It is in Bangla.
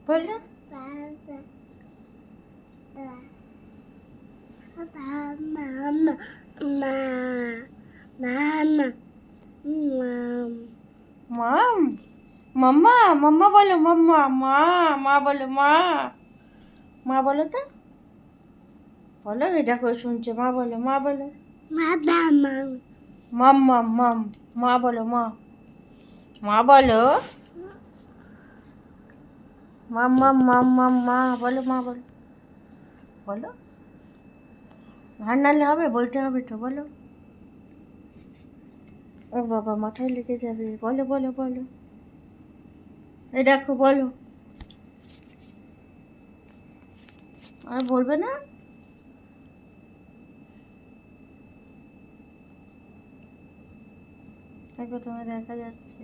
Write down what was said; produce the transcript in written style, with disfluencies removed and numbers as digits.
বলো মাম, মাম্মা, মাম্মা বলো, মাম্মা, মা, মা বলো, মা, মা বলো তো, বলো, এটা করে শুনছে, মা বলো, মা বলো, মাম, মাম, মাম, মা বলো, মা, মা বলো, মাম, মাম, মাম, মাম, মা বলো, মা বলো, বলো, আর নাহলে হবে, বলতে হবে তো, বলো। ও বাবা, মাথায় লেগে যাবে, বলো, বলো, বলো, এই দেখো, বলো, আর বলবে না? দেখো, তোমায় দেখা যাচ্ছে।